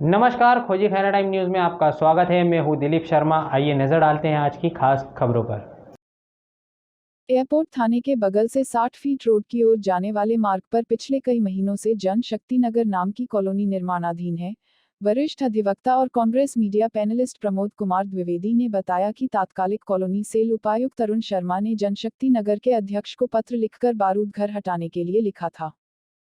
नमस्कार, खोजी Khaira time news में आपका स्वागत है। मैं हूं दिलीप शर्मा। आइए नज़र डालते हैं आज की खास खबरों पर। एयरपोर्ट थाने के बगल से 60 फीट रोड की ओर जाने वाले मार्ग पर पिछले कई महीनों से जनशक्ति नगर नाम की कॉलोनी निर्माणाधीन है। वरिष्ठ अधिवक्ता और कांग्रेस मीडिया पैनलिस्ट प्रमोद कुमार द्विवेदी ने बताया कि तात्कालिक कॉलोनी सेल उपायुक्त अरुण शर्मा ने जनशक्ति नगर के अध्यक्ष को पत्र लिखकर बारूद घर हटाने के लिए लिखा था।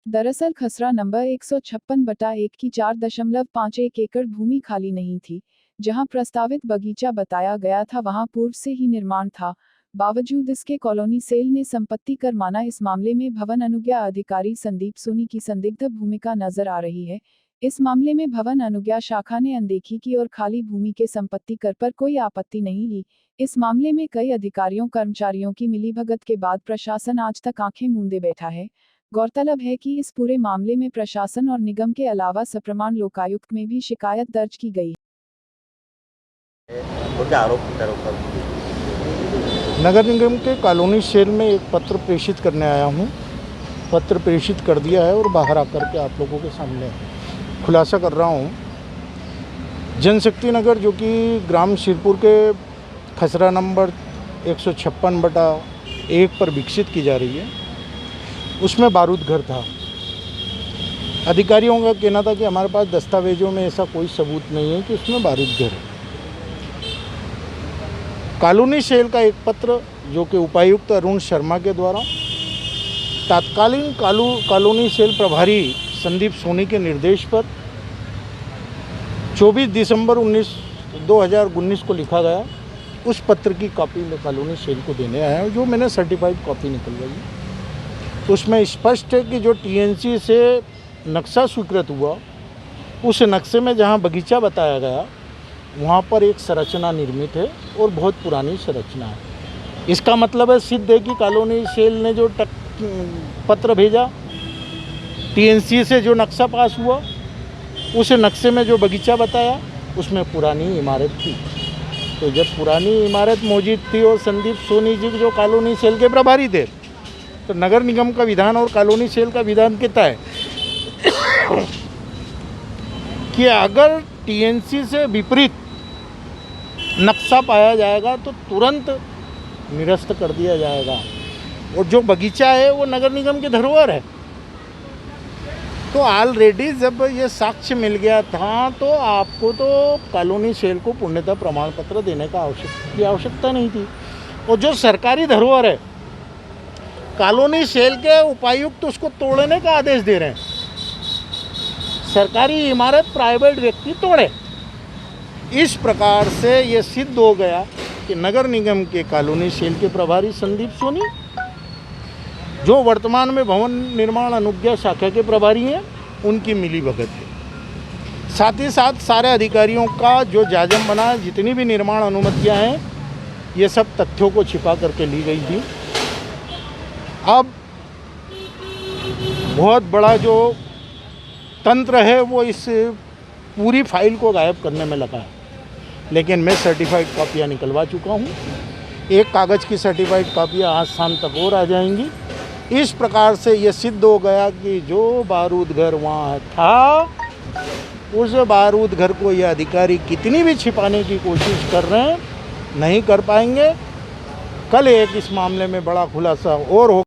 दरअसल खसरा नंबर 156/1 की 4.51 एकड़ भूमि खाली नहीं थी। जहां प्रस्तावित बगीचा बताया गया था वहां पूर्व से ही निर्माण था। बावजूद इसके कॉलोनी सेल ने संपत्ति कर माना। इस मामले में भवन अनुज्ञा अधिकारी संदीप सोनी की संदिग्ध भूमिका नजर आ रही है। इस मामले में भवन अनुज्ञा शाखा ने अनदेखी की और खाली भूमि के संपत्ति कर पर कोई आपत्ति नहीं ली। इस मामले में कई अधिकारियों कर्मचारियों की मिलीभगत के बाद प्रशासन आज तक आंखें मूंदे बैठा है। गौरतलब है कि इस पूरे मामले में प्रशासन और निगम के अलावा सप्रमाण लोकायुक्त में भी शिकायत दर्ज की गई। नगर निगम के कॉलोनी सेल में एक पत्र प्रेषित करने आया हूँ। पत्र प्रेषित कर दिया है और बाहर आकर के आप लोगों के सामने खुलासा कर रहा हूँ। जनशक्ति नगर जो कि ग्राम शिरपुर के खसरा नंबर 156/1 पर विकसित की जा रही है, उसमें बारूद घर था। अधिकारियों का कहना था कि हमारे पास दस्तावेजों में ऐसा कोई सबूत नहीं है कि उसमें बारूद घर है। कॉलोनी सेल का एक पत्र जो कि उपायुक्त अरुण शर्मा के द्वारा तत्कालीन कॉलोनी सेल प्रभारी संदीप सोनी के निर्देश पर 24 दिसंबर 2019 को लिखा गया, उस पत्र की कॉपी में कॉलोनी सेल को देने आया हूँ, जो मैंने सर्टिफाइड कॉपी निकलवाई। उसमें स्पष्ट है कि जो टीएनसी से नक्शा स्वीकृत हुआ, उस नक्शे में जहाँ बगीचा बताया गया वहाँ पर एक संरचना निर्मित है और बहुत पुरानी संरचना है। इसका मतलब है सिद्ध है कि कॉलोनी सेल ने जो पत्र भेजा, टीएनसी से जो नक्शा पास हुआ, उस नक्शे में जो बगीचा बताया उसमें पुरानी इमारत थी। तो जब पुरानी इमारत मौजूद थी और संदीप सोनी जी जो कॉलोनी सेल के प्रभारी थे, तो नगर निगम का विधान और कॉलोनी सेल का विधान कहता है कि अगर टीएनसी से विपरीत नक्शा पाया जाएगा तो तुरंत निरस्त कर दिया जाएगा। और जो बगीचा है वो नगर निगम की धरोहर है। तो ऑलरेडी जब ये साक्ष्य मिल गया था तो आपको तो कॉलोनी सेल को पूर्णतः प्रमाण पत्र देने का आवश्यकता नहीं थी। और जो सरकारी धरोहर है, कॉलोनी सेल के उपायुक्त उसको तोड़ने का आदेश दे रहे हैं। सरकारी इमारत प्राइवेट व्यक्ति तोड़े। इस प्रकार से ये सिद्ध हो गया कि नगर निगम के कॉलोनी सेल के प्रभारी संदीप सोनी, जो वर्तमान में भवन निर्माण अनुज्ञा शाखा के प्रभारी हैं, उनकी मिलीभगत है। साथ ही साथ सारे अधिकारियों का जो जाजम बना, जितनी भी निर्माण अनुमतियां हैं, ये सब तथ्यों को छिपा करके ली गई थी। अब बहुत बड़ा जो तंत्र है वो इस पूरी फाइल को गायब करने में लगा है। लेकिन मैं सर्टिफाइड कॉपियाँ निकलवा चुका हूँ। एक कागज़ की सर्टिफाइड कॉपियाँ आज शाम तक और आ जाएंगी। इस प्रकार से ये सिद्ध हो गया कि जो बारूद घर वहाँ था, उस बारूद घर को ये अधिकारी कितनी भी छिपाने की कोशिश कर रहे हैं, नहीं कर पाएंगे। कल एक इस मामले में बड़ा खुलासा और हो